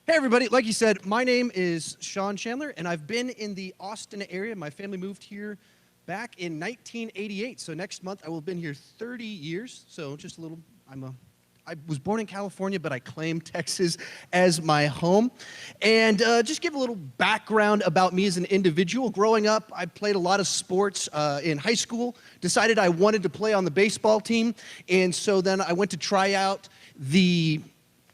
Hey everybody, like you said, my name is Chandler, and I've been in the Austin area. My family moved here back in 1988, so next month I will have been here 30 years. So just a little, I was born in California, but I claim Texas as my home. And just give a little background about me as an individual. Growing up, I played a lot of sports in high school, decided I wanted to play on the baseball team, and so then I went to try out. The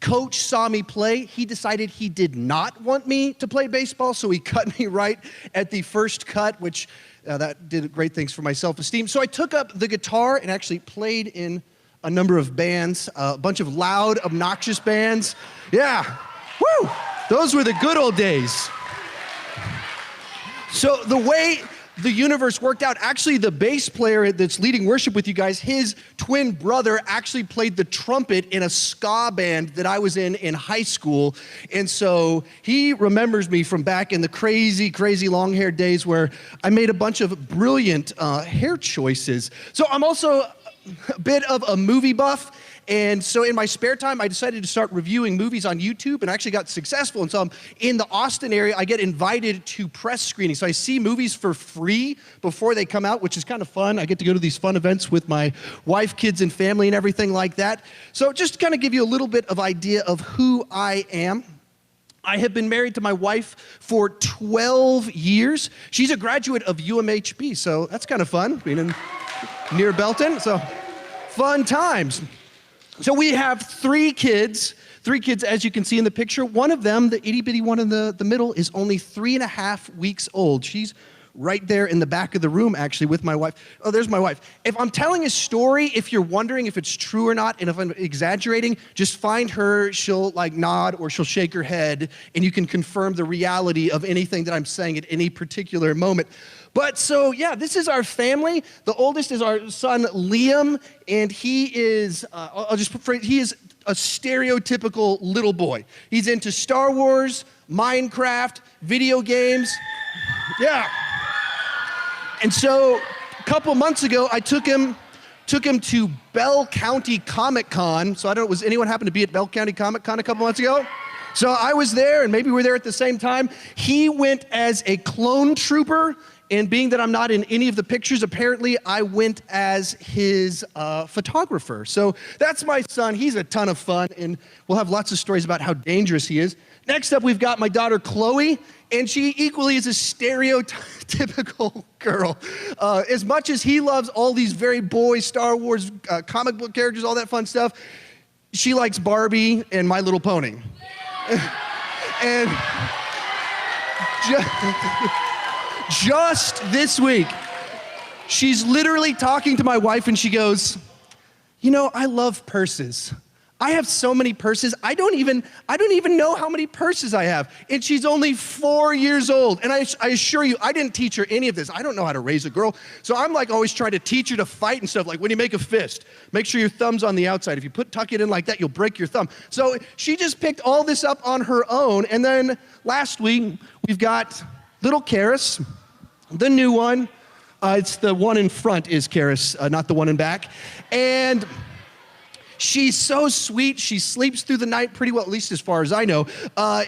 coach saw me play. He decided he did not want me to play baseball, so he cut me right at the first cut, which that did great things for my self-esteem. So I took up the guitar and actually played in a number of bands, a bunch of loud, obnoxious bands. Yeah, woo! Those were the good old days. So the way the universe worked out, actually the bass player that's leading worship with you guys, his twin brother actually played the trumpet in a ska band that I was in high school. And so he remembers me from back in the crazy, crazy long-haired days where I made a bunch of brilliant hair choices. So I'm also a bit of a movie buff. And so in my spare time, I decided to start reviewing movies on YouTube, and I actually got successful. And so I'm in the Austin area. I get invited to press screenings. So I see movies for free before they come out, which is kind of fun. I get to go to these fun events with my wife, kids, and family and everything like that. So just to kind of give you a little bit of idea of who I am. I have been married to my wife for 12 years. She's a graduate of UMHB, so that's kind of fun, being in near Belton. So fun times. So we have three kids, as you can see in the picture. One of them, the itty-bitty one in the middle, is only 3.5 weeks old. She's right there in the back of the room, actually, with my wife. Oh, there's my wife. If I'm telling a story, if you're wondering if it's true or not, and if I'm exaggerating, just find her. She'll like nod or she'll shake her head, and you can confirm the reality of anything that I'm saying at any particular moment. But so, yeah, this is our family. The oldest is our son, Liam, and he is, I'll just phrase, he is a stereotypical little boy. He's into Star Wars, Minecraft, video games. Yeah. And so a couple months ago, I took him to Bell County Comic Con. So I don't know, was anyone happen to be at Bell County Comic Con a couple months ago? So I was there, and maybe we were there at the same time. He went as a clone trooper. And being that I'm not in any of the pictures, apparently I went as his photographer. So that's my son. He's a ton of fun, and we'll have lots of stories about how dangerous he is. Next up, we've got my daughter, Chloe, and she equally is a stereotypical girl. As much as he loves all these very boy Star Wars comic book characters, all that fun stuff, she likes Barbie and My Little Pony. And just this week, she's literally talking to my wife and she goes, you know, I love purses. I have so many purses. I don't even know how many purses I have. And she's only 4 years old. And I assure you, I didn't teach her any of this. I don't know how to raise a girl. So I'm like always trying to teach her to fight and stuff. Like when you make a fist, make sure your thumb's on the outside. If you tuck it in like that, you'll break your thumb. So she just picked all this up on her own. And then last week, we've got little Karis. The new one, it's the one in front is Karis, not the one in back. And she's so sweet. She sleeps through the night pretty well, at least as far as I know. We're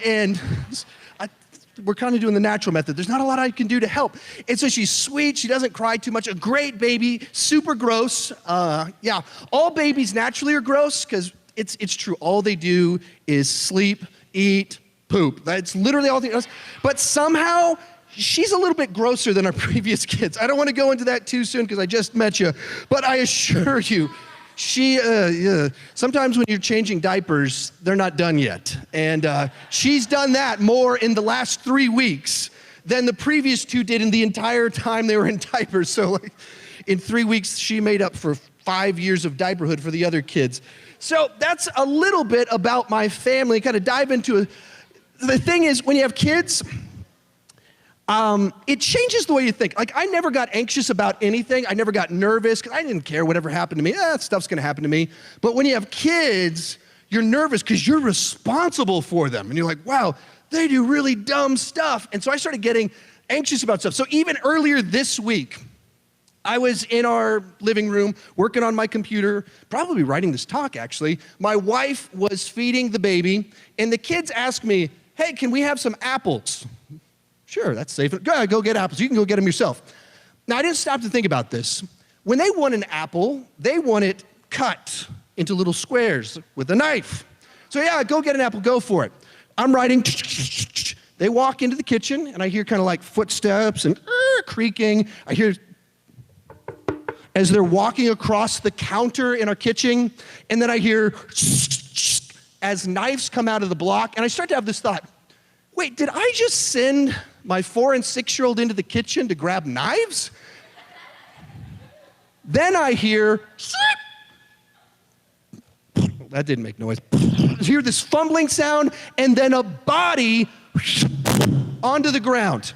kind of doing the natural method. There's not a lot I can do to help. And so she's sweet. She doesn't cry too much. A great baby, super gross. Yeah, all babies naturally are gross because it's true. All they do is sleep, eat, poop. That's literally all they do. But somehow, she's a little bit grosser than our previous kids. I don't want to go into that too soon because I just met you, but I assure you, she, sometimes when you're changing diapers, they're not done yet. And she's done that more in the last 3 weeks than the previous two did in the entire time they were in diapers. So like, in 3 weeks, she made up for 5 years of diaperhood for the other kids. So that's a little bit about my family, kind of dive into it. The thing is, when you have kids, it changes the way you think. Like, I never got anxious about anything. I never got nervous because I didn't care whatever happened to me. That stuff's going to happen to me. But when you have kids, you're nervous because you're responsible for them. And you're like, wow, they do really dumb stuff. And so I started getting anxious about stuff. So even earlier this week, I was in our living room working on my computer, probably writing this talk actually. My wife was feeding the baby, and the kids asked me, hey, can we have some apples? Sure, that's safe. Go get apples. You can go get them yourself. Now, I didn't stop to think about this. When they want an apple, they want it cut into little squares with a knife. So yeah, go get an apple, go for it. I'm writing. They walk into the kitchen, and I hear kind of like footsteps and creaking. I hear as they're walking across the counter in our kitchen, and then I hear as knives come out of the block, and I start to have this thought, wait, did I just send my 4- and 6-year-old into the kitchen to grab knives? Then I hear, that didn't make noise. I hear this fumbling sound, and then a body onto the ground.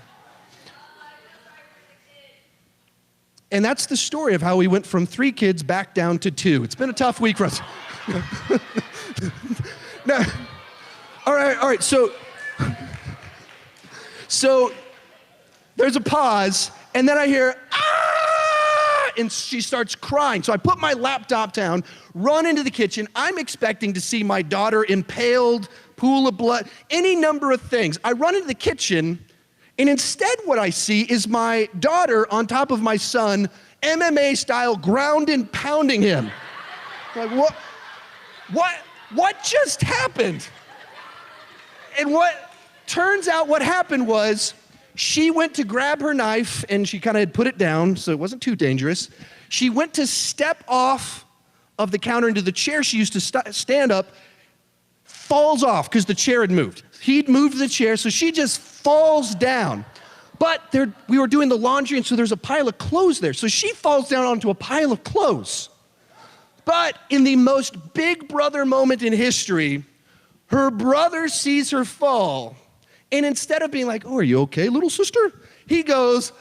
And that's the story of how we went from 3 kids back down to 2. It's been a tough week for us. Now, all right, so there's a pause, and then I hear, ah, and she starts crying. So I put my laptop down, run into the kitchen. I'm expecting to see my daughter impaled, pool of blood, any number of things. I run into the kitchen, and instead what I see is my daughter on top of my son, MMA style, ground and pounding him. Like, what just happened? And what turns out what happened was she went to grab her knife, and she kind of had put it down, so it wasn't too dangerous. She went to step off of the counter into the chair she used to stand up, falls off because the chair had moved. He'd moved the chair, so she just falls down. But we were doing the laundry, and so there's a pile of clothes there. So she falls down onto a pile of clothes. But in the most big brother moment in history, her brother sees her fall. And instead of being like, oh, are you okay, little sister? He goes,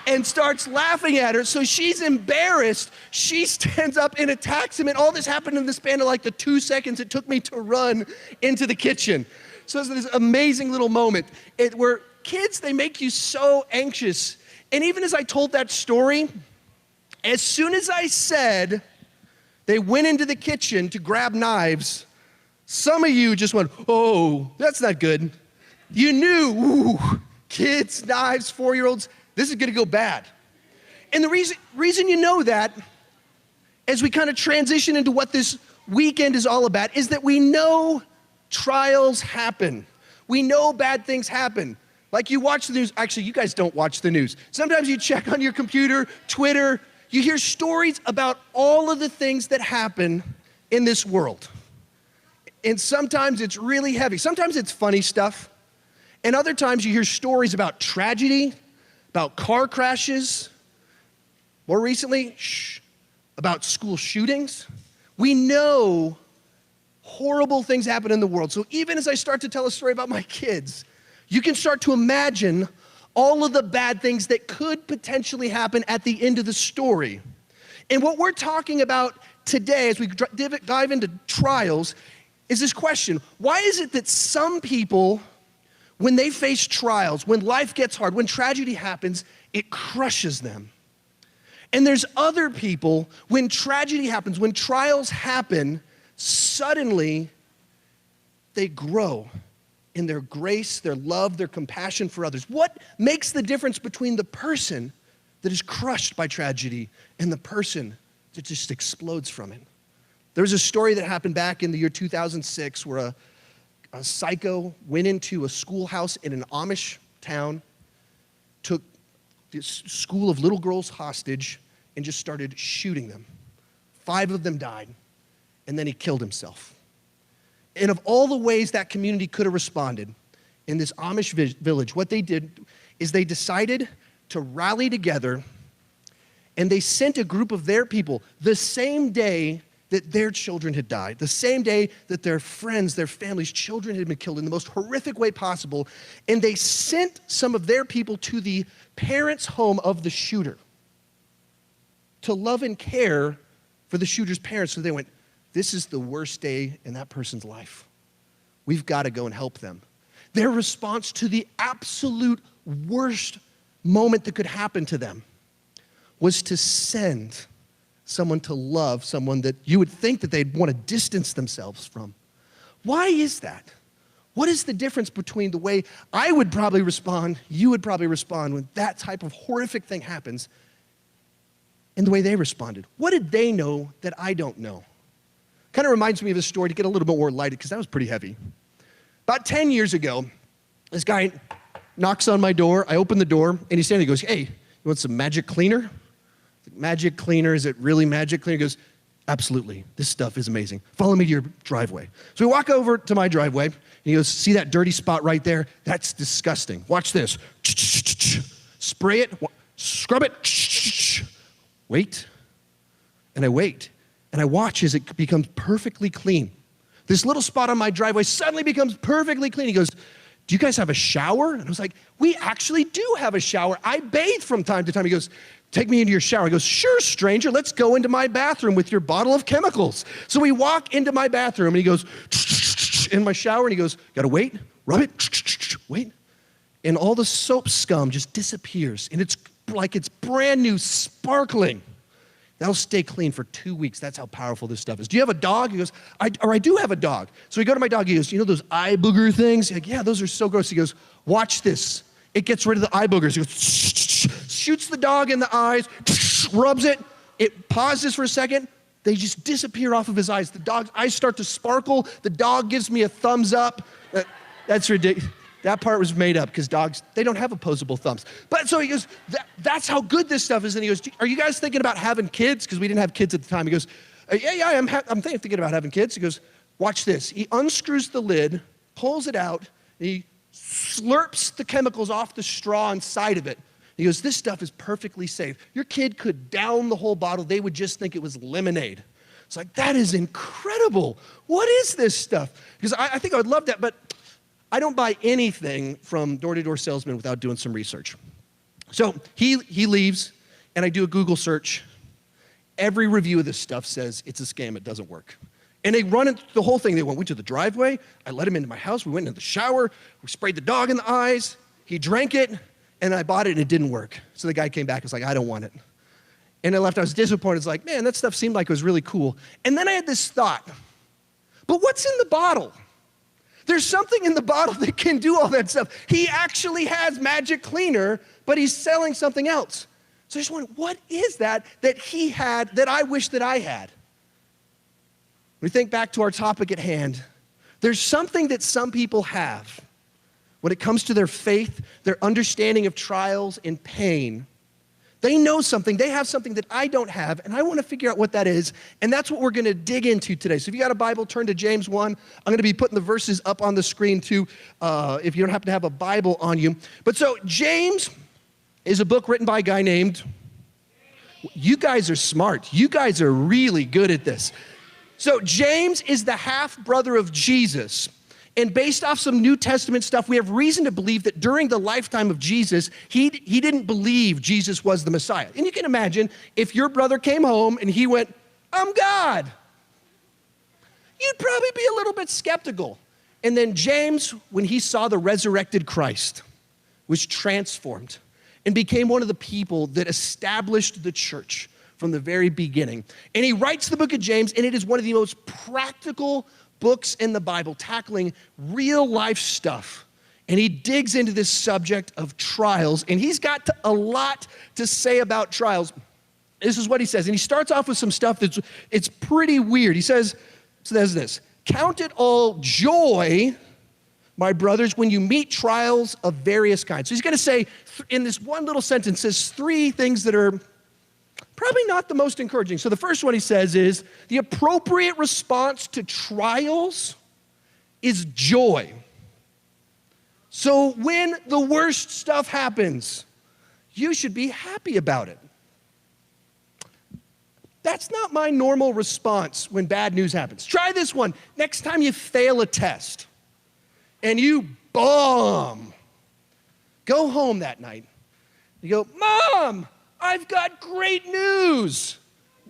and starts laughing at her. So she's embarrassed. She stands up and attacks him. And all this happened in the span of like the 2 seconds it took me to run into the kitchen. So it's this amazing little moment where kids, they make you so anxious. And even as I told that story, as soon as I said they went into the kitchen to grab knives, some of you just went, oh, that's not good. You knew, ooh, kids, knives, 4-year-olds, this is gonna go bad. And the reason you know that, as we kind of transition into what this weekend is all about, is that we know trials happen. We know bad things happen. Like you watch the news, actually you guys don't watch the news. Sometimes you check on your computer, Twitter, you hear stories about all of the things that happen in this world. And sometimes it's really heavy. Sometimes it's funny stuff. And other times you hear stories about tragedy, about car crashes. More recently, about school shootings. We know horrible things happen in the world. So even as I start to tell a story about my kids, you can start to imagine all of the bad things that could potentially happen at the end of the story. And what we're talking about today as we dive into trials is this question: why is it that some people, when they face trials, when life gets hard, when tragedy happens, it crushes them? And there's other people, when tragedy happens, when trials happen, suddenly they grow in their grace, their love, their compassion for others. What makes the difference between the person that is crushed by tragedy and the person that just explodes from it? There was a story that happened back in the year 2006 where a psycho went into a schoolhouse in an Amish town, took this school of little girls hostage, and just started shooting them. 5 of them died, and then he killed himself. And of all the ways that community could have responded in this Amish village, what they did is they decided to rally together, and they sent a group of their people the same day that their children had died, the same day that their friends, their families, children had been killed in the most horrific way possible, and they sent some of their people to the parents' home of the shooter to love and care for the shooter's parents. So they went, this is the worst day in that person's life. We've got to go and help them. Their response to the absolute worst moment that could happen to them was to send someone to love someone that you would think that they'd want to distance themselves from. Why is that? What is the difference between the way I would probably respond, you would probably respond when that type of horrific thing happens, and the way they responded? What did they know that I don't know? Kind of reminds me of a story to get a little bit more lighted, because that was pretty heavy. About 10 years ago, this guy knocks on my door. I open the door, and he's standing there. He goes, "Hey, you want some magic cleaner?" Magic cleaner, is it really magic cleaner? He goes, "Absolutely, this stuff is amazing. Follow me to your driveway." So we walk over to my driveway, and he goes, "See that dirty spot right there? That's disgusting. Watch this. Spray it, scrub it, wait." And I wait, and I watch as it becomes perfectly clean. This little spot on my driveway suddenly becomes perfectly clean. He goes, "Do you guys have a shower?" And I was like, "We actually do have a shower. I bathe from time to time." He goes, "Take me into your shower." He goes, "Sure, stranger, let's go into my bathroom with your bottle of chemicals." So we walk into my bathroom, and he goes, in my shower, and he goes, "Gotta wait, rub it, wait." And all the soap scum just disappears, and it's like it's brand new, sparkling. That'll stay clean for 2 weeks. That's how powerful this stuff is. "Do you have a dog?" He goes, I do have a dog." So we go to my dog. He goes, "You know those eye booger things?" Like, "Yeah, those are so gross." He goes, "Watch this. It gets rid of the eye boogers." He goes, shoots the dog in the eyes, rubs it. It pauses for a second. They just disappear off of his eyes. The dog's eyes start to sparkle. The dog gives me a thumbs up. That's ridiculous. That part was made up because dogs, they don't have opposable thumbs. But so he goes, "That's how good this stuff is." And he goes, "Are you guys thinking about having kids?" Because we didn't have kids at the time. He goes, "Yeah, I'm thinking about having kids." He goes, "Watch this." He unscrews the lid, pulls it out, and he slurps the chemicals off the straw inside of it. He goes, "This stuff is perfectly safe. Your kid could down the whole bottle. They would just think it was lemonade." It's like, that is incredible. What is this stuff? Because I think I would love that, but I don't buy anything from door-to-door salesmen without doing some research. So he leaves, and I do a Google search. Every review of this stuff says it's a scam, it doesn't work. And they run it, the whole thing. They went to the driveway. I let him into my house. We went into the shower. We sprayed the dog in the eyes. He drank it, and I bought it, and it didn't work. So the guy came back and was like, "I don't want it." And I left. I was disappointed. It's like, man, that stuff seemed like it was really cool. And then I had this thought, but what's in the bottle? There's something in the bottle that can do all that stuff. He actually has magic cleaner, but he's selling something else. So I just wondered, what is that he had that I wish that I had? When we think back to our topic at hand, there's something that some people have when it comes to their faith, their understanding of trials and pain. They know something, they have something that I don't have, and I want to figure out what that is, and that's what we're going to dig into today. So if you got a Bible, turn to James 1. I'm going to be putting the verses up on the screen too, if you don't happen to have a Bible on you. But so James is a book written by a guy named, you guys are smart. You guys are really good at this. So James is the half-brother of Jesus. And based off some New Testament stuff, we have reason to believe that during the lifetime of Jesus, he didn't believe Jesus was the Messiah. And you can imagine if your brother came home and he went, "I'm God," you'd probably be a little bit skeptical. And then James, when he saw the resurrected Christ, was transformed and became one of the people that established the church from the very beginning. And he writes the book of James, and it is one of the most practical books in the Bible, tackling real life stuff. And he digs into this subject of trials, and he's got a lot to say about trials. This is what he says, and he starts off with some stuff it's pretty weird. He says this, "Count it all joy, my brothers, when you meet trials of various kinds." So he's going to say, in this one little sentence, says 3 things that are probably not the most encouraging. So the first one he says is, the appropriate response to trials is joy. So when the worst stuff happens, you should be happy about it. That's not my normal response when bad news happens. Try this one. Next time you fail a test and you bomb, go home that night. You go, "Mom, I've got great news."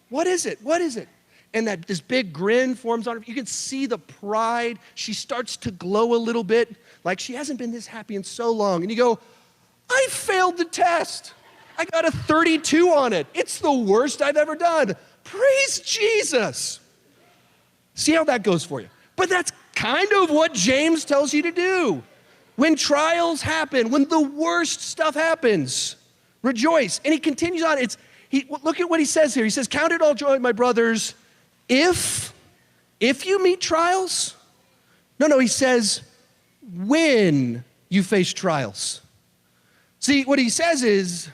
"What is it? What is it?" And this big grin forms on her. You can see the pride. She starts to glow a little bit, like she hasn't been this happy in so long. And you go, I failed the test. I got a 32 on it. It's the worst I've ever done. Praise Jesus. See how that goes for you. But that's kind of what James tells you to do. When trials happen, when the worst stuff happens, rejoice. And he continues on. Look at what he says here. He says, count it all joy, my brothers, if you meet trials. No, he says, when you face trials. See, what he says is,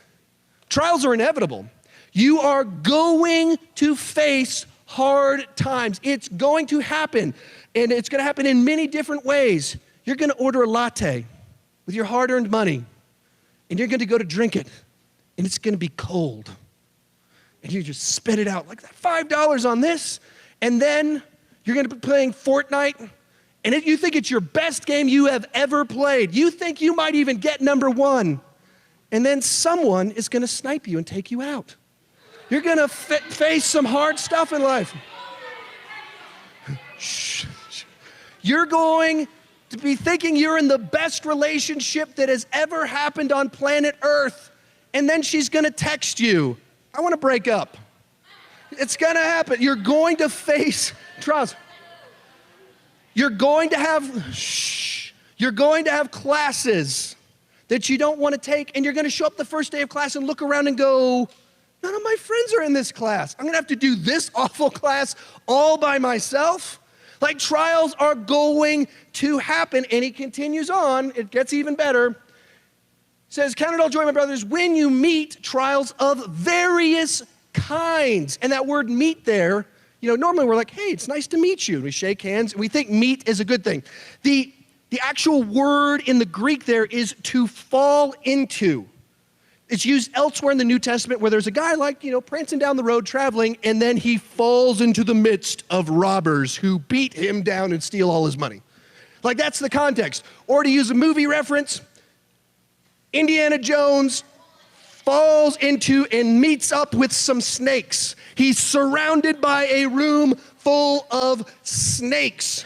trials are inevitable. You are going to face hard times. It's going to happen, and it's going to happen in many different ways. You're going to order a latte with your hard-earned money, and you're going to go to drink it, and it's going to be cold. And you just spit it out like that, $5 on this, and then you're going to be playing Fortnite, and you think it's your best game you have ever played. You think you might even get number 1, and then someone is going to snipe you and take you out. You're going to face some hard stuff in life. You're going to be thinking you're in the best relationship that has ever happened on planet Earth, and then she's going to text you, I want to break up. It's going to happen. You're going to face trials. You're going to have classes that you don't want to take, and you're going to show up the first day of class and look around and go, none of my friends are in this class. I'm going to have to do this awful class all by myself. Like, trials are going to happen. And he continues on. It gets even better. Says, count it all joy, my brothers, when you meet trials of various kinds. And that word meet there, normally we're like, hey, it's nice to meet you. And we shake hands, and we think meet is a good thing. The actual word in the Greek there is to fall into. It's used elsewhere in the New Testament where there's a guy prancing down the road traveling, and then he falls into the midst of robbers who beat him down and steal all his money. Like, that's the context. Or to use a movie reference, Indiana Jones falls into and meets up with some snakes. He's surrounded by a room full of snakes.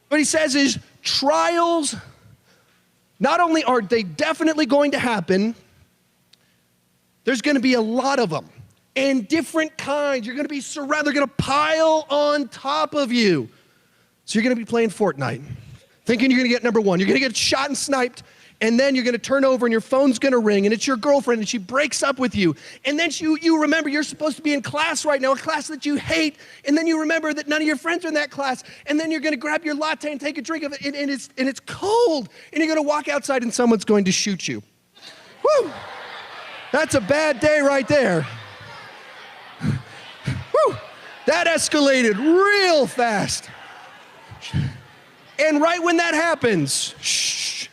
What he says is, trials, not only are they definitely going to happen, there's going to be a lot of them, and different kinds. You're going to be surrounded. They're going to pile on top of you. So you're going to be playing Fortnite, thinking you're going to get number 1. You're going to get shot and sniped, and then you're going to turn over, and your phone's going to ring, and it's your girlfriend, and she breaks up with you. And then you remember you're supposed to be in class right now, a class that you hate, and then you remember that none of your friends are in that class, and then you're going to grab your latte and take a drink of it, and it's cold, and you're going to walk outside, and someone's going to shoot you. Woo! That's a bad day right there. Woo! That escalated real fast. And right when that happens, shh.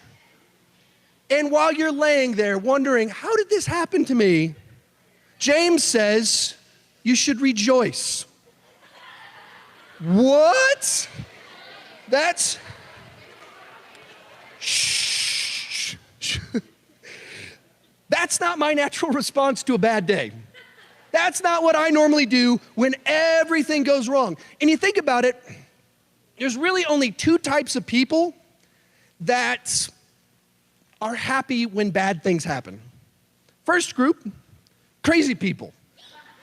And while you're laying there wondering, how did this happen to me? James says, you should rejoice. What? That's, shh. That's not my natural response to a bad day. That's not what I normally do when everything goes wrong. And you think about it, there's really only 2 types of people that are happy when bad things happen. First group, crazy people.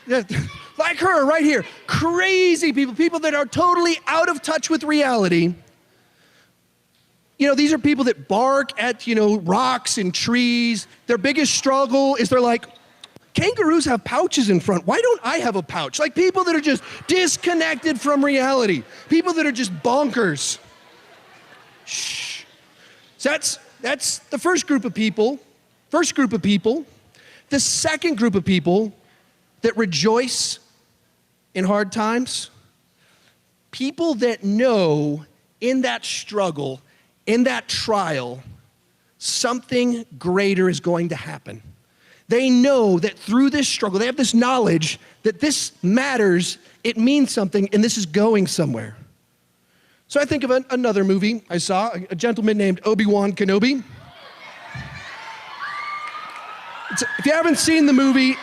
Like her right here. Crazy people, people that are totally out of touch with reality. These are people that bark at, rocks and trees. Their biggest struggle is they're like, kangaroos have pouches in front. Why don't I have a pouch? Like, people that are just disconnected from reality. People that are just bonkers. Shh. So that's the first group of people. The second group of people that rejoice in hard times, people that know in that struggle, in that trial, something greater is going to happen. They know that through this struggle, they have this knowledge that this matters, it means something, and this is going somewhere. So I think of another movie I saw, a gentleman named Obi-Wan Kenobi. If you haven't seen the movie,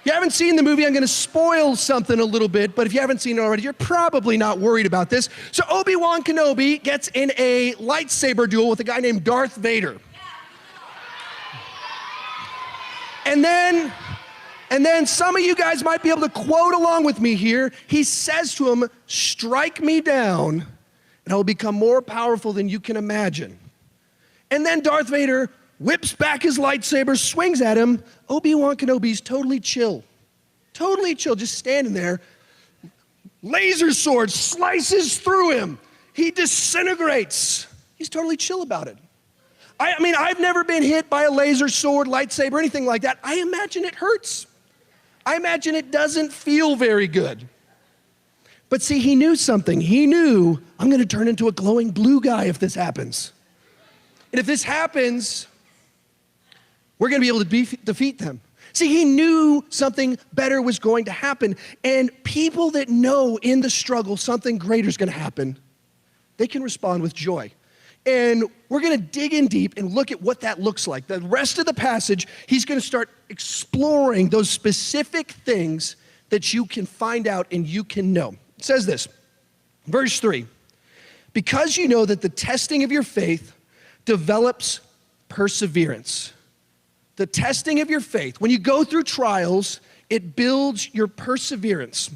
If you haven't seen the movie, I'm gonna spoil something a little bit, but if you haven't seen it already, you're probably not worried about this. So Obi-Wan Kenobi gets in a lightsaber duel with a guy named Darth Vader. And then some of you guys might be able to quote along with me here. He says to him, "Strike me down, and I will become more powerful than you can imagine." And then Darth Vader whips back his lightsaber, swings at him. Obi-Wan Kenobi's totally chill, just standing there. Laser sword slices through him. He disintegrates. He's totally chill about it. I mean, I've never been hit by a laser sword, lightsaber, anything like that. I imagine it hurts. I imagine it doesn't feel very good. But see, he knew something. He knew, I'm gonna turn into a glowing blue guy if this happens. And if this happens, we're gonna be able to defeat them. See, he knew something better was going to happen. And people that know in the struggle something greater is gonna happen, they can respond with joy. And we're gonna dig in deep and look at what that looks like. The rest of the passage, he's gonna start exploring those specific things that you can find out and you can know. It says this, verse 3, because you know that the testing of your faith develops perseverance. The testing of your faith, when you go through trials, it builds your perseverance.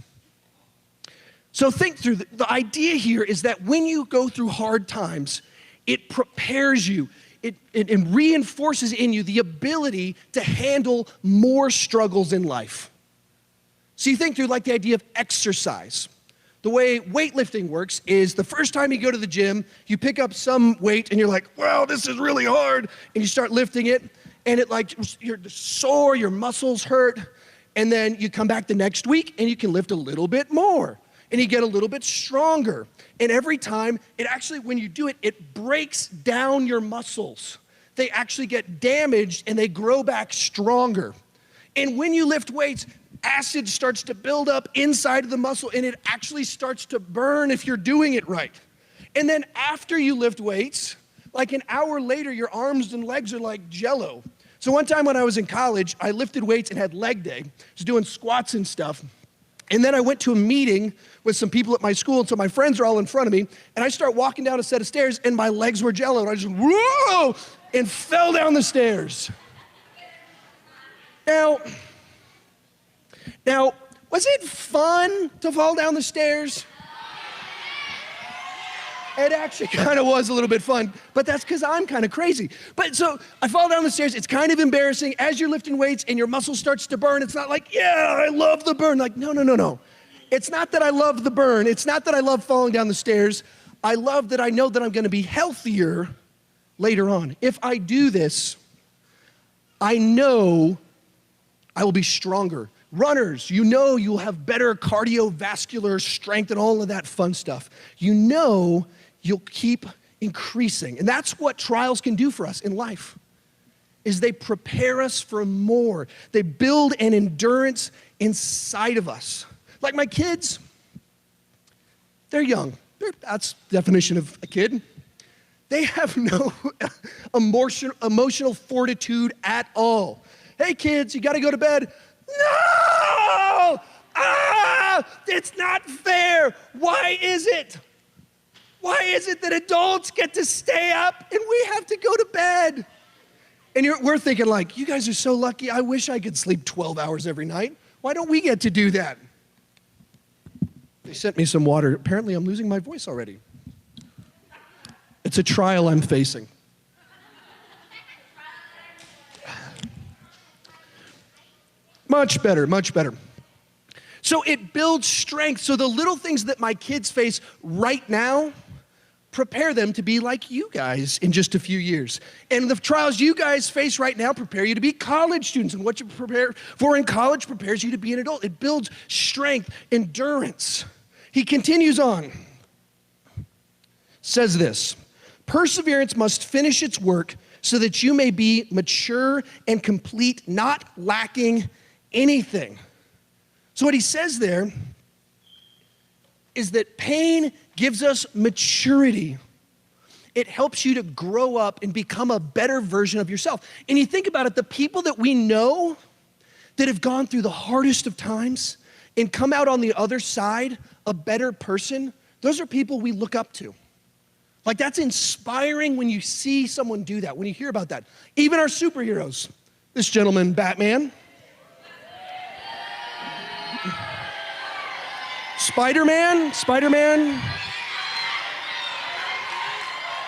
So think through, the idea here is that when you go through hard times, it prepares you, it reinforces in you the ability to handle more struggles in life. So you think through like the idea of exercise. The way weightlifting works is the first time you go to the gym, you pick up some weight and you're like, wow, this is really hard. And you start lifting it and it like, you're sore, your muscles hurt. And then you come back the next week and you can lift a little bit more and you get a little bit stronger. And every time, it actually, when you do it, it breaks down your muscles. They actually get damaged and they grow back stronger. And when you lift weights, acid starts to build up inside of the muscle and it actually starts to burn if you're doing it right. And then after you lift weights, like an hour later, your arms and legs are like jello. So one time when I was in college, I lifted weights and had leg day. I was doing squats and stuff. And then I went to a meeting with some people at my school, and so my friends are all in front of me, and I start walking down a set of stairs, and my legs were jello, and I just, whoa, and fell down the stairs. Now, was it fun to fall down the stairs? It actually kind of was a little bit fun, but that's because I'm kind of crazy. But so I fall down the stairs, it's kind of embarrassing. As you're lifting weights and your muscle starts to burn, it's not like, yeah, I love the burn. Like, no. It's not that I love the burn. It's not that I love falling down the stairs. I love that I know that I'm gonna be healthier later on. If I do this, I know I will be stronger. Runners, you know you'll have better cardiovascular strength and all of that fun stuff. You know you'll keep increasing. And that's what trials can do for us in life, is they prepare us for more. They build an endurance inside of us. Like my kids, they're young. That's the definition of a kid. They have no emotional fortitude at all. Hey kids, you gotta go to bed. No! It's not fair. Why is it? Why is it that adults get to stay up and we have to go to bed? And we're thinking like, you guys are so lucky. I wish I could sleep 12 hours every night. Why don't we get to do that? They sent me some water. Apparently I'm losing my voice already. It's a trial I'm facing. Much better, much better. So it builds strength. So the little things that my kids face right now, prepare them to be like you guys in just a few years. And the trials you guys face right now prepare you to be college students. And what you prepare for in college prepares you to be an adult. It builds strength, endurance. He continues on. Says this, perseverance must finish its work so that you may be mature and complete, not lacking anything. So what he says there is that pain gives us maturity. It helps you to grow up and become a better version of yourself. And you think about it, the people that we know that have gone through the hardest of times and come out on the other side a better person, those are people we look up to. Like, that's inspiring when you see someone do that, when you hear about that. Even our superheroes. This gentleman, Batman. Spider-Man.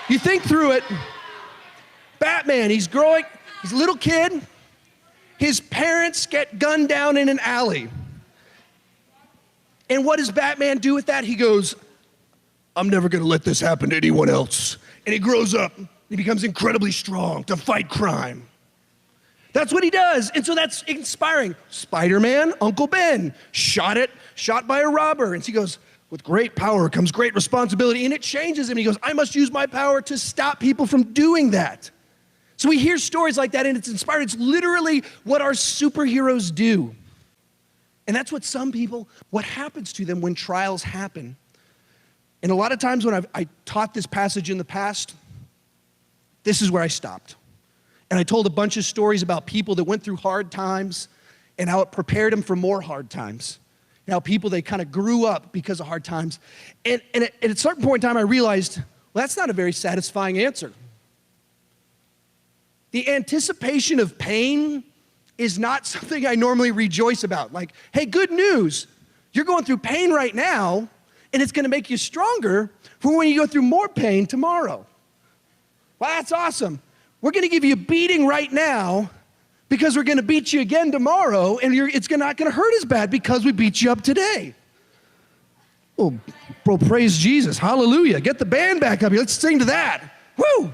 You think through it. Batman, he's growing, he's a little kid. His parents get gunned down in an alley. And what does Batman do with that? He goes, I'm never gonna let this happen to anyone else. And he grows up, he becomes incredibly strong to fight crime. That's what he does, and so that's inspiring. Spider-Man, Uncle Ben, shot by a robber, and he goes, with great power comes great responsibility, and it changes him. He goes, I must use my power to stop people from doing that. So we hear stories like that, and it's inspiring. It's literally what our superheroes do. And that's what happens to them when trials happen. And a lot of times when I taught this passage in the past, this is where I stopped. And I told a bunch of stories about people that went through hard times and how it prepared them for more hard times. And how people, they kind of grew up because of hard times. And at a certain point in time, I realized, well, that's not a very satisfying answer. The anticipation of pain is not something I normally rejoice about. Like, hey, good news, you're going through pain right now, and it's gonna make you stronger for when you go through more pain tomorrow. Well, that's awesome. We're gonna give you a beating right now because we're gonna beat you again tomorrow, and it's not gonna hurt as bad because we beat you up today. Oh, bro, praise Jesus, hallelujah. Get the band back up here, let's sing to that. Woo!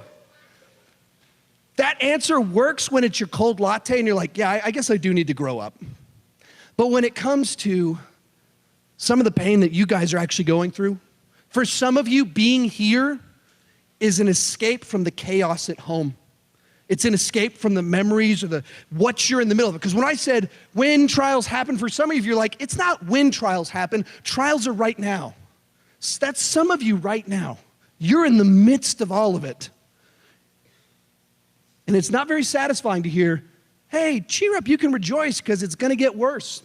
That answer works when it's your cold latte and you're like, yeah, I guess I do need to grow up. But when it comes to some of the pain that you guys are actually going through, for some of you, being here is an escape from the chaos at home. It's an escape from the memories or what you're in the middle of. Because when I said when trials happen, for some of you, you're like, it's not when trials happen, trials are right now. That's some of you right now. You're in the midst of all of it. And it's not very satisfying to hear, hey, cheer up, you can rejoice because it's gonna get worse.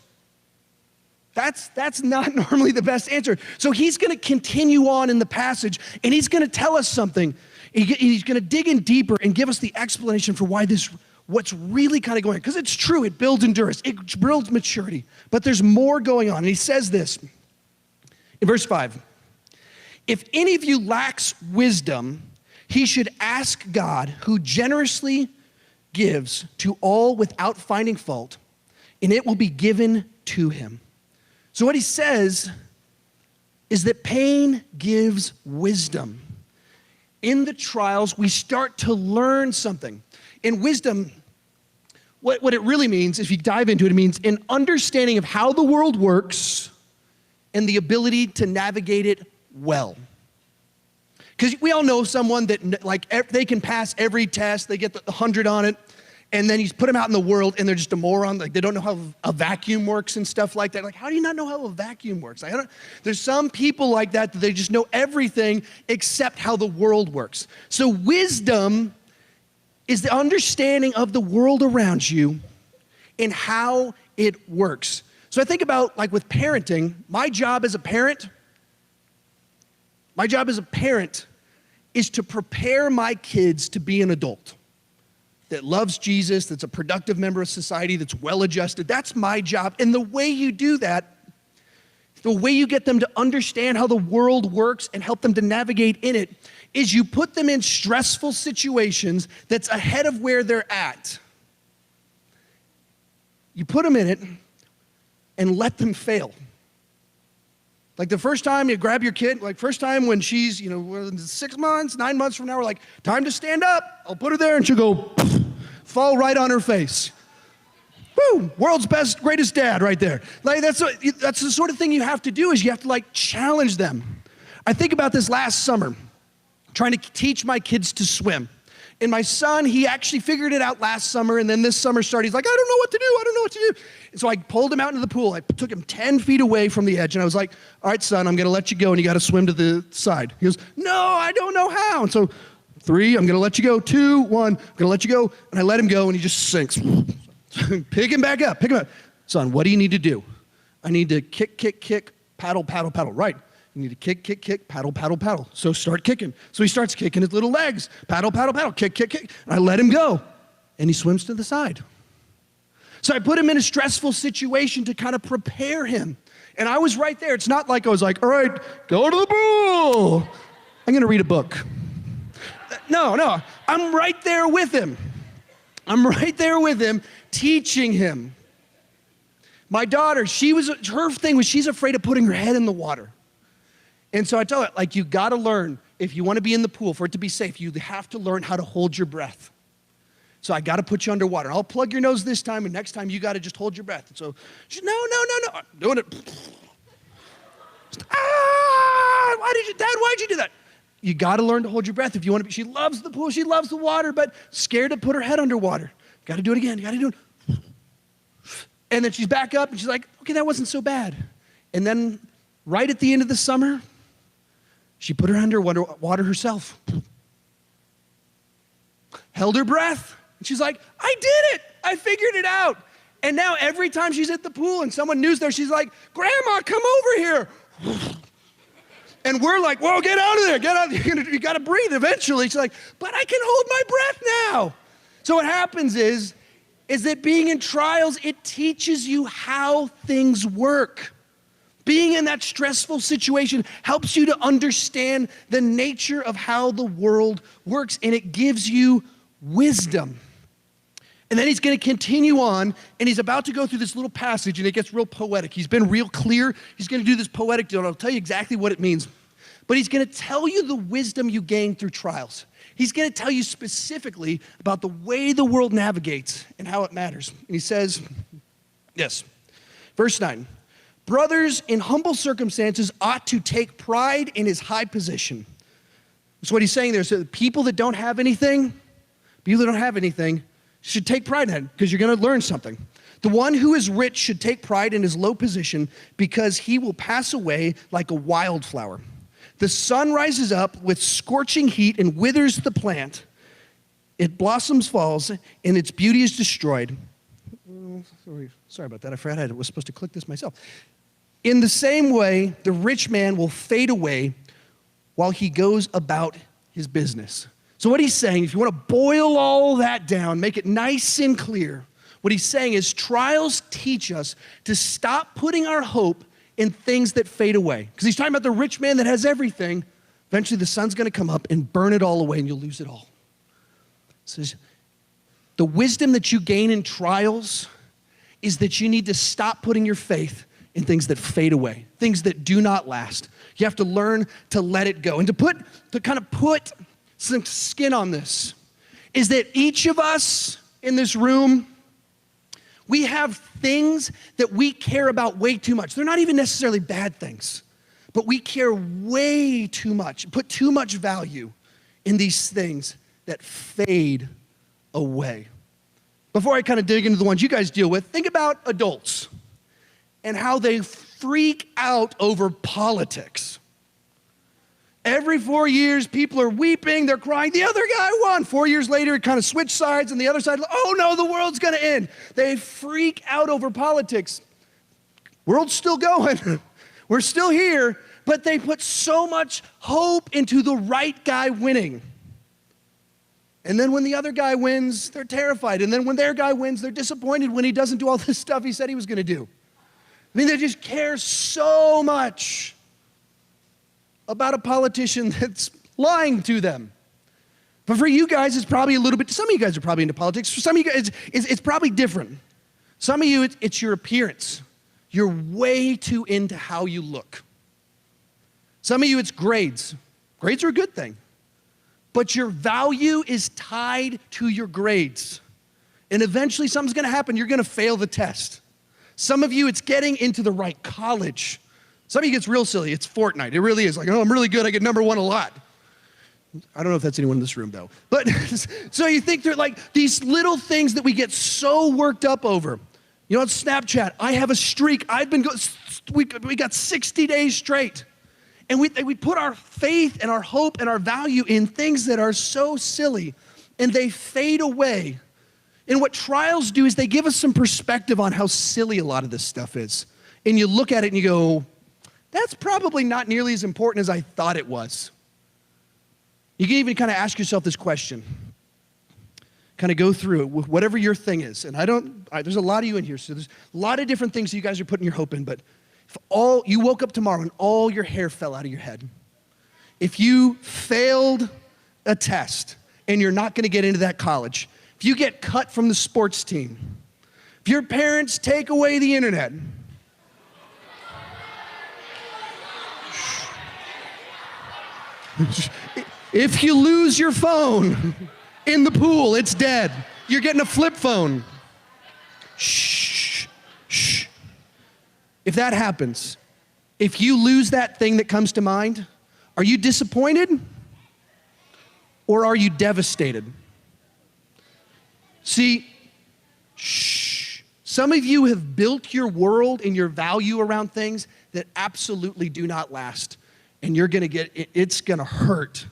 That's not normally the best answer. So he's gonna continue on in the passage and he's gonna tell us something. He's gonna dig in deeper and give us the explanation for what's really kind of going on. Because it's true, it builds endurance, it builds maturity, but there's more going on. And he says this in verse 5, if any of you lacks wisdom, he should ask God, who generously gives to all without finding fault, and it will be given to him. So what he says is that pain gives wisdom. In the trials, we start to learn something. In wisdom, what it really means, if you dive into it, it means an understanding of how the world works and the ability to navigate it well. Because we all know someone that, like, they can pass every test, they get the 100 on it, and then you put them out in the world and they're just a moron, like they don't know how a vacuum works and stuff like that. Like, how do you not know how a vacuum works? There's some people like that they just know everything except how the world works. So wisdom is the understanding of the world around you and how it works. So I think about, like, with parenting, my job as a parent is to prepare my kids to be an adult that loves Jesus, that's a productive member of society, that's well-adjusted. That's my job. And the way you do that, the way you get them to understand how the world works and help them to navigate in it, is you put them in stressful situations that's ahead of where they're at. You put them in it and let them fail. Like the first time you grab your kid, like first time when she's, 6 months, 9 months from now, we're like, time to stand up. I'll put her there and she'll go, fall right on her face. Woo, world's best, greatest dad right there. Like that's the sort of thing you have to do, is you have to, like, challenge them. I think about this last summer, trying to teach my kids to swim. And my son, he actually figured it out last summer, and then this summer started, he's like, I don't know what to do. And so I pulled him out into the pool. I took him 10 feet away from the edge, and I was like, all right, son, I'm gonna let you go, and you gotta swim to the side. He goes, no, I don't know how. And so 3, I'm gonna let you go. 2, 1, I'm gonna let you go. And I let him go, and he just sinks. Pick him back up, pick him up. Son, what do you need to do? I need to kick, paddle, paddle, paddle. Right. You need to kick, paddle, paddle, paddle. So start kicking. So he starts kicking his little legs. Paddle, paddle, paddle, kick. And I let him go. And he swims to the side. So I put him in a stressful situation to kind of prepare him. And I was right there. It's not like I was like, all right, go to the pool. I'm going to read a book. No. I'm right there with him. Teaching him. My daughter, her thing was she's afraid of putting her head in the water. And so I tell her, like, you gotta learn, if you wanna be in the pool, for it to be safe, you have to learn how to hold your breath. So I gotta put you underwater. I'll plug your nose this time, and next time you gotta just hold your breath. And so she's, no. I'm doing it. Dad, why'd you do that? You gotta learn to hold your breath if you wanna be, she loves the pool, she loves the water, but scared to put her head underwater. Gotta do it again, gotta do it. And then she's back up, and she's like, okay, that wasn't so bad. And then right at the end of the summer, she put her underwater herself. Held her breath. And she's like, I did it. I figured it out. And now every time she's at the pool and someone new's there, she's like, Grandma, come over here. And we're like, whoa, get out of there. Get out. You got to breathe eventually. She's like, but I can hold my breath now. So what happens is that being in trials, it teaches you how things work. Being in that stressful situation helps you to understand the nature of how the world works, and it gives you wisdom. And then he's going to continue on, and he's about to go through this little passage, and it gets real poetic. He's been real clear. He's going to do this poetic deal, and I'll tell you exactly what it means. But he's going to tell you the wisdom you gain through trials. He's going to tell you specifically about the way the world navigates and how it matters. And he says, yes, verse 9. Brothers in humble circumstances ought to take pride in his high position. That's what he's saying there. So people that don't have anything should take pride in that because you're going to learn something. The one who is rich should take pride in his low position because he will pass away like a wildflower. The sun rises up with scorching heat and withers the plant. It blossoms, falls, and its beauty is destroyed. Sorry about that. I forgot I was supposed to click this myself. In the same way, the rich man will fade away while he goes about his business. So what he's saying, if you want to boil all that down, make it nice and clear, what he's saying is trials teach us to stop putting our hope in things that fade away. Because he's talking about the rich man that has everything. Eventually the sun's going to come up and burn it all away and you'll lose it all. It says, the wisdom that you gain in trials is that you need to stop putting your faith in things that fade away, things that do not last. You have to learn to let it go. And to kind of put some skin on this is that each of us in this room, we have things that we care about way too much. They're not even necessarily bad things, but we care way too much, put too much value in these things that fade away. Before I kind of dig into the ones you guys deal with, think about adults and how they freak out over politics. Every 4 years, people are weeping, they're crying, the other guy won. 4 years later, it kind of switched sides, and the other side, oh no, the world's gonna end. They freak out over politics. World's still going. We're still here, but they put so much hope into the right guy winning. And then when the other guy wins, they're terrified. And then when their guy wins, they're disappointed when he doesn't do all this stuff he said he was gonna do. I mean, they just care so much about a politician that's lying to them. But for you guys, it's probably a little bit, some of you guys are probably into politics. For some of you guys, it's probably different. Some of you, it's your appearance. You're way too into how you look. Some of you, it's grades. Grades are a good thing. But your value is tied to your grades. And eventually something's gonna happen. You're gonna fail the test. Some of you, it's getting into the right college. Some of you, it's real silly. It's Fortnite. It really is. Like, oh, I'm really good. I get number one a lot. I don't know if that's anyone in this room, though. But so you think they're like these little things that we get so worked up over. You know, on Snapchat, I have a streak. We got 60 days straight. And we put our faith and our hope and our value in things that are so silly, and they fade away. And what trials do is they give us some perspective on how silly a lot of this stuff is. And you look at it and you go, that's probably not nearly as important as I thought it was. You can even kind of ask yourself this question. Kind of go through it with whatever your thing is. And there's a lot of you in here, so there's a lot of different things that you guys are putting your hope in, but if you woke up tomorrow and all your hair fell out of your head, if you failed a test and you're not gonna get into that college, if you get cut from the sports team, if your parents take away the internet, if you lose your phone in the pool, it's dead. You're getting a flip phone. Shh, shh. If that happens, if you lose that thing that comes to mind, are you disappointed or are you devastated? See, shh. Some of you have built your world and your value around things that absolutely do not last. And it's gonna hurt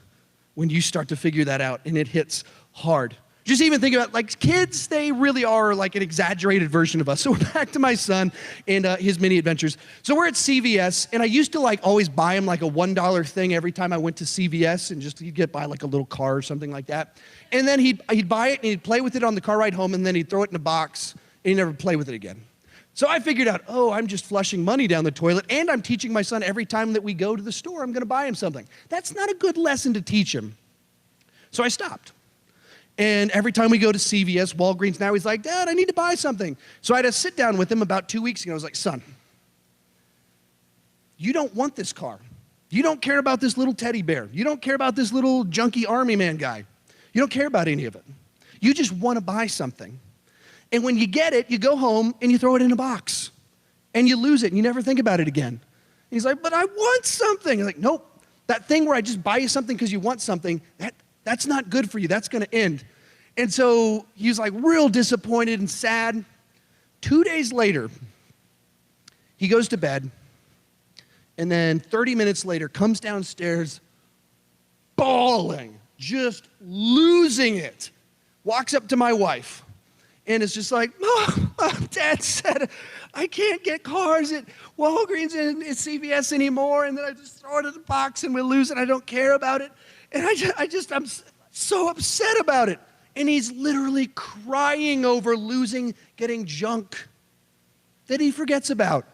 when you start to figure that out, and it hits hard. Just even think about, like, kids, they really are like an exaggerated version of us. So we're back to my son and his mini adventures. So we're at CVS, and I used to like always buy him like a $1 thing every time I went to CVS, and just he'd buy like a little car or something like that. And then he'd buy it and he'd play with it on the car ride home, and then he'd throw it in a box and he'd never play with it again. So I figured out, I'm just flushing money down the toilet, and I'm teaching my son every time that we go to the store, I'm gonna buy him something. That's not a good lesson to teach him. So I stopped. And every time we go to CVS, Walgreens now, he's like, Dad, I need to buy something. So I had to sit down with him about 2 weeks ago. I was like, son, you don't want this car. You don't care about this little teddy bear. You don't care about this little junky army man guy. You don't care about any of it. You just want to buy something. And when you get it, you go home and you throw it in a box. And you lose it and you never think about it again. And he's like, but I want something. I'm like, nope. That thing where I just buy you something because you want something, that's not good for you. That's going to end. And so he was like real disappointed and sad. 2 days later, he goes to bed. And then 30 minutes later, comes downstairs bawling, just losing it. Walks up to my wife and is just like, Mom, Dad said I can't get cars at Walgreens and at CVS anymore. And then I just throw it in the box and we lose it. I don't care about it. And I'm so upset about it. And he's literally crying over getting junk that he forgets about.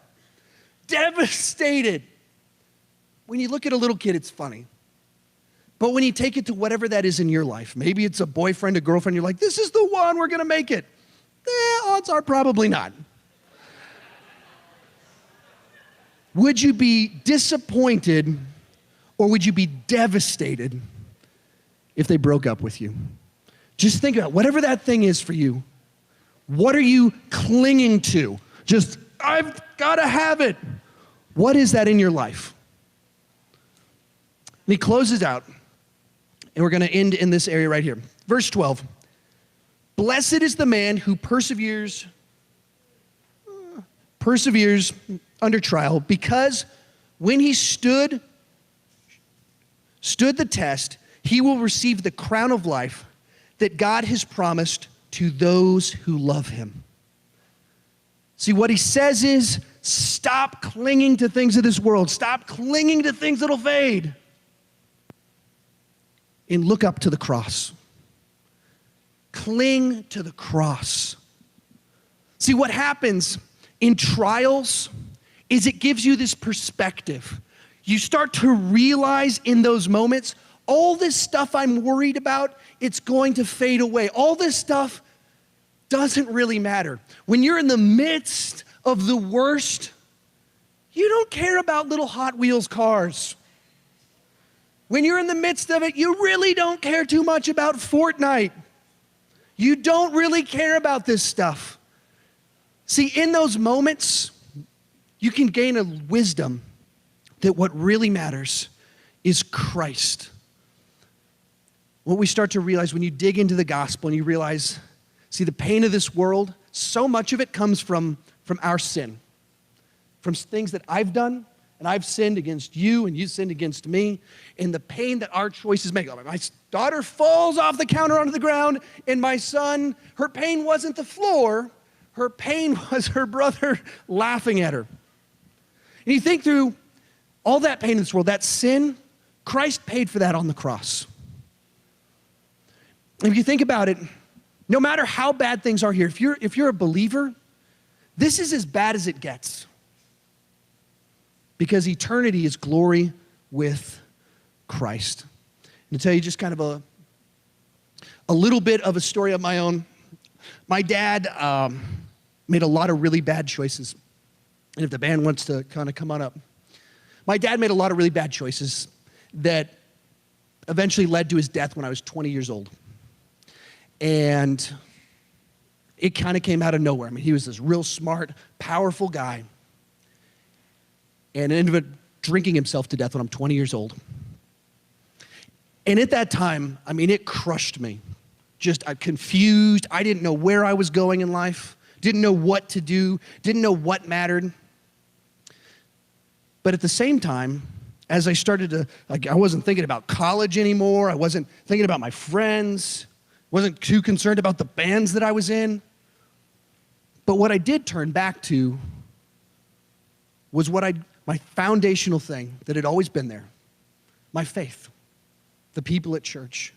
Devastated. When you look at a little kid, it's funny. But when you take it to whatever that is in your life, maybe it's a boyfriend, a girlfriend, you're like, this is the one, we're gonna make it. Odds are probably not. Would you be disappointed or would you be devastated if they broke up with you? Just think about whatever that thing is for you. What are you clinging to? Just, I've got to have it. What is that in your life? And he closes out, and we're going to end in this area right here. Verse 12. Blessed is the man who perseveres under trial, because when he stood the test, he will receive the crown of life that God has promised to those who love him. See, what he says is, stop clinging to things of this world. Stop clinging to things that'll fade. And look up to the cross. Cling to the cross. See, what happens in trials is it gives you this perspective. You start to realize in those moments, all this stuff I'm worried about, it's going to fade away. All this stuff doesn't really matter. When you're in the midst of the worst, you don't care about little Hot Wheels cars. When you're in the midst of it, you really don't care too much about Fortnite. You don't really care about this stuff. See, in those moments, you can gain a wisdom that what really matters is Christ. What we start to realize when you dig into the gospel and you realize, see, the pain of this world, so much of it comes from our sin, from things that I've done and and I've sinned against you, and you sinned against me, and the pain that our choices make. My daughter falls off the counter onto the ground, and my son, her pain wasn't the floor, her pain was her brother laughing at her. And you think through all that pain in this world, that sin, Christ paid for that on the cross. And if you think about it, no matter how bad things are here, if you're a believer, this is as bad as it gets. Because eternity is glory with Christ. And to tell you just kind of a little bit of a story of my own, my dad made a lot of really bad choices. And if the band wants to kind of come on up. My dad made a lot of really bad choices that eventually led to his death when I was 20 years old. And it kind of came out of nowhere. I mean, he was this real smart, powerful guy. And ended up drinking himself to death when I'm 20 years old. And at that time, I mean, it crushed me. I'm confused. I didn't know where I was going in life. Didn't know what to do. Didn't know what mattered. But at the same time, as I started to, I wasn't thinking about college anymore. I wasn't thinking about my friends. Wasn't too concerned about the bands that I was in. But what I did turn back to was my foundational thing that had always been there, my faith, the people at church,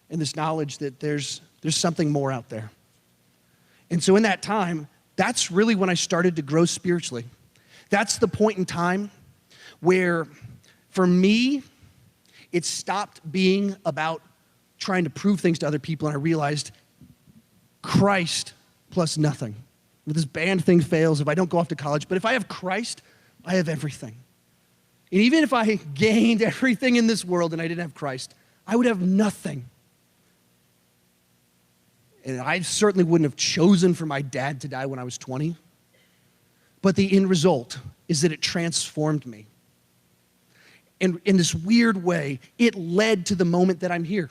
and this knowledge that there's something more out there. And so in that time, that's really when I started to grow spiritually. That's the point in time where, for me, it stopped being about trying to prove things to other people, and I realized Christ plus nothing. If this band thing fails, if I don't go off to college, but if I have Christ, I have everything. And even if I gained everything in this world and I didn't have Christ, I would have nothing. And I certainly wouldn't have chosen for my dad to die when I was 20. But the end result is that it transformed me. And in this weird way, it led to the moment that I'm here.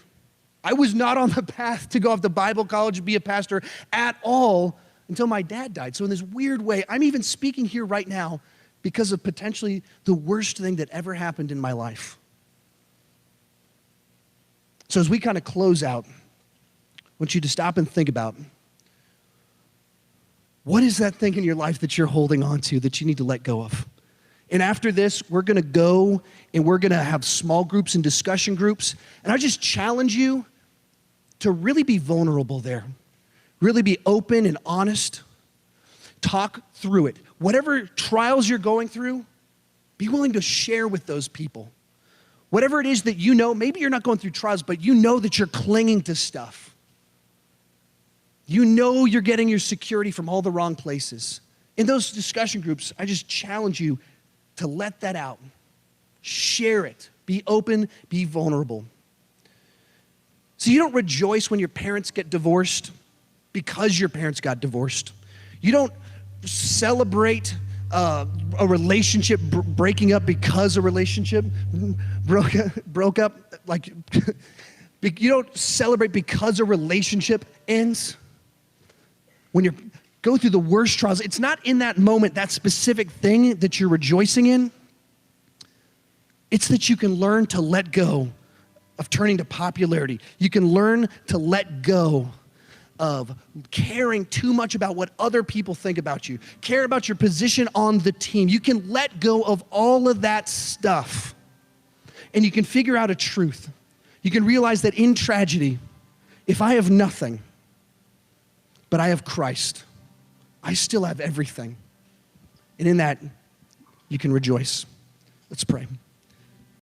I was not on the path to go off to Bible college and be a pastor at all until my dad died. So in this weird way, I'm even speaking here right now because of potentially the worst thing that ever happened in my life. So as we kind of close out, I want you to stop and think about, what is that thing in your life that you're holding on to that you need to let go of? And after this, we're gonna go and we're gonna have small groups and discussion groups. And I just challenge you to really be vulnerable there. Really be open and honest. Talk through it. Whatever trials you're going through, be willing to share with those people. Whatever it is that you know, maybe you're not going through trials, but you know that you're clinging to stuff. You know you're getting your security from all the wrong places. In those discussion groups, I just challenge you to let that out. Share it. Be open, be vulnerable. So you don't rejoice when your parents get divorced because your parents got divorced. You don't celebrate a relationship breaking up because a relationship broke up. Like, you don't celebrate because a relationship ends. When you go through the worst trials, it's not in that moment, that specific thing that you're rejoicing in. It's that you can learn to let go of turning to popularity. You can learn to let go of caring too much about what other people think about you. Care about your position on the team. You can let go of all of that stuff. And you can figure out a truth. You can realize that in tragedy, if I have nothing, but I have Christ, I still have everything. And in that, you can rejoice. Let's pray.